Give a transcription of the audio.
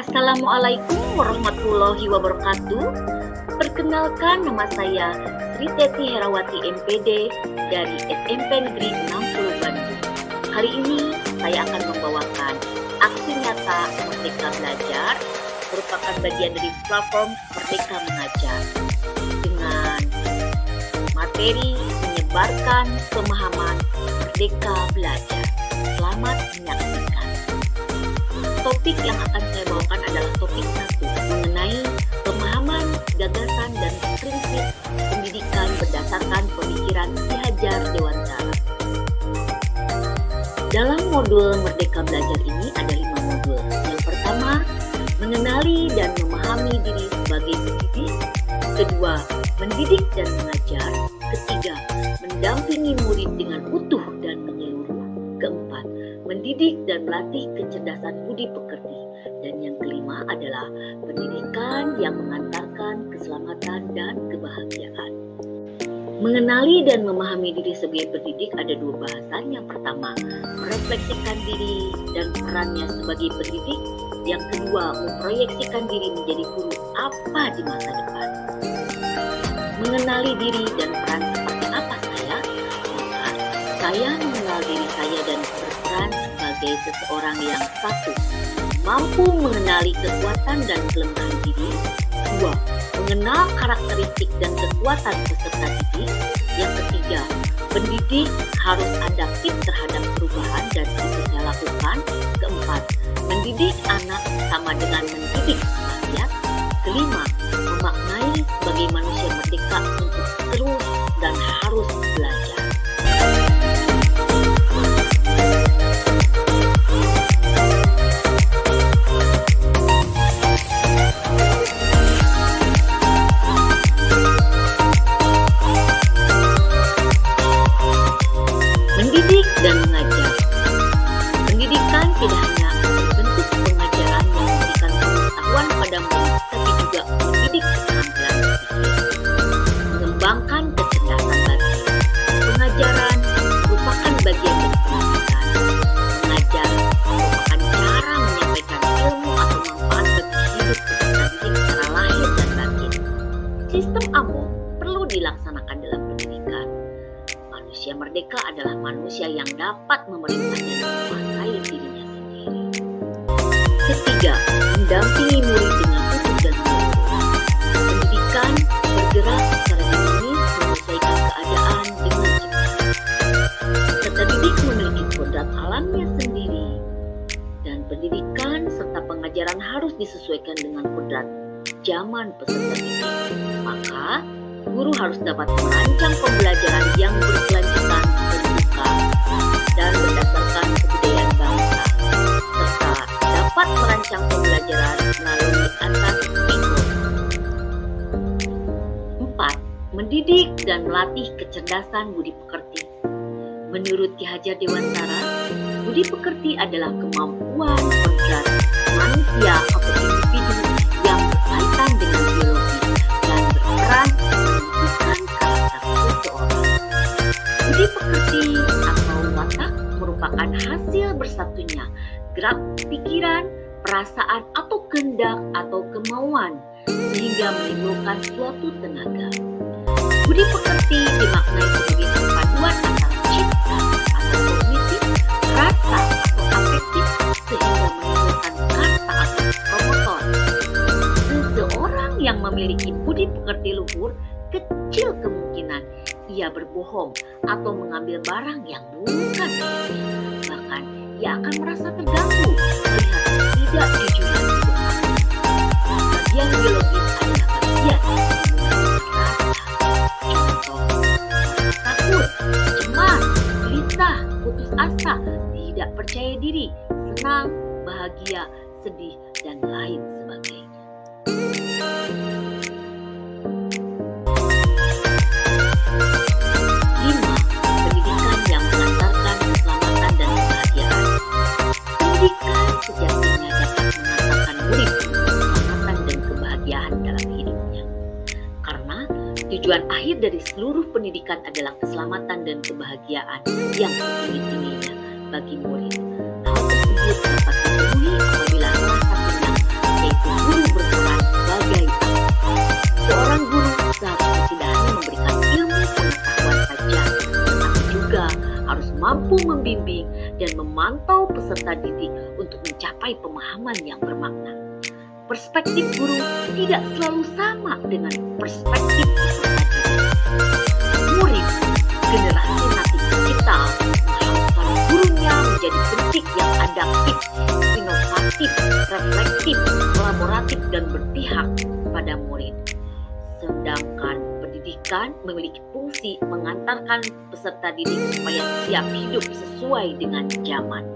Assalamualaikum warahmatullahi wabarakatuh. Perkenalkan, nama saya Sri Teti Herawati MPD dari SMP Negeri 60 Bandung. Hari ini saya akan membawakan aksi nyata Merdeka Belajar, merupakan bagian dari platform Merdeka Mengajar dengan materi menyebarkan pemahaman Merdeka Belajar. Selamat menyaksikan. Topik yang akan saya bawakan adalah topik 1 mengenai pemahaman, gagasan, dan prinsip pendidikan berdasarkan pemikiran Ki Hajar Dewantara. Dalam modul Merdeka Belajar ini ada 5 modul. Yang pertama, mengenali dan memahami diri sebagai pendidik. Kedua, mendidik dan mengajar. Ketiga, mendampingi murid dengan utuh dan menyeluruh. Keempat, mendidik dan melatih kecerdasan budi pekerti. Dan yang kelima adalah pendidikan yang mengantarkan keselamatan dan kebahagiaan. Mengenali dan memahami diri sebagai pendidik ada 2 bahasan. Yang pertama, merefleksikan diri dan perannya sebagai pendidik. Yang kedua, memproyeksikan diri menjadi guru apa di masa depan. Mengenali diri dan peran seperti apa saya? Maka saya mengenal diri saya dan berperan sebagai seseorang yang satu, mampu mengenali kekuatan dan kelemahan diri. 2. Mengenal karakteristik dan kekuatan peserta didik. Yang ketiga, pendidik harus adaptif terhadap perubahan dan itu saya lakukan. Keempat, mendidik anak sama dengan mendidik rakyat. Kelima, memaknai sebagai manusia merdeka untuk terus dan harus belajar. Mendidik dan mengajar. Pendidikan tidak hanya bentuk pengajaran yang memberikan pengetahuan pada murid, tapi juga mendidik keterampilan berpikir, mengembangkan kecerdasan batin. Pengajaran merupakan bagian dari pendidikan. Mengajar merupakan cara menyampaikan ilmu atau manfaat bagi hidup peserta didik secara lahir dan batin. Sistem AMO perlu dilaksanakan dalam pendidikan. Manusia merdeka adalah manusia yang dapat memerintah dan menguasai dirinya sendiri. Ketiga, mendampingi murid dengan utuh dan menyeluruh. Pendidikan bergerak secara dinamis menyelesaikan keadaan dengan cepat. Peserta didik memiliki kodrat alamnya sendiri, dan pendidikan serta pengajaran harus disesuaikan dengan kodrat zaman peserta didik. Maka guru harus dapat merancang pembelajaran yang berkelanjutan, terbuka, dan berdasarkan kebudayaan bangsa, serta dapat merancang pembelajaran melalui atas figur. 4. Mendidik dan melatih kecerdasan budi pekerti. Menurut Ki Hajar Dewantara, budi pekerti adalah kemampuan kodrat manusia atau individu yang berkaitan dengan biologi dan berperan menentukan karakter seseorang. Budi pekerti atau watak merupakan hasil bersatunya gerak pikiran, perasaan atau kehendak atau kemauan sehingga menimbulkan suatu tenaga. Budi pekerti dimaknai sebagai perpaduan antara cipta atau kognitif, rasa atau afektif sehingga menimbulkan kata atau promotor. Seseorang yang memiliki budi pekerti luhur kecil kemungkinan ia berbohong atau mengambil barang yang bukan miliknya. Bahkan ia akan merasa terganggu melihat ketidakjujuran di depan. Bagian biologis adalah bagian yang rasa. Contoh, takut, cemas, gelisah, putus asa, tidak percaya diri, senang, bahagia, sedih, dan lain sebagainya. 5. Pendidikan yang mengantarkan keselamatan dan kebahagiaan. Pendidikan sejatinya dapat mengantarkan murid keselamatan dan kebahagiaan dalam hidupnya. Karena tujuan akhir dari seluruh pendidikan adalah keselamatan dan kebahagiaan yang setinggi-tingginya bagi murid. Hal tersebut dapat dipenuhi apabila salah satunya, memantau peserta didik untuk mencapai pemahaman yang bermakna. Perspektif guru tidak selalu sama dengan perspektif peserta didik. Murid, generasi nanti digital, mengharuskan gurunya menjadi pendidik yang adaptif, inovatif, reflektif, kolaboratif, dan berpihak pada murid. Sedangkan pendidikan memiliki fungsi mengantarkan peserta didik supaya siap hidup sesuai dengan zaman.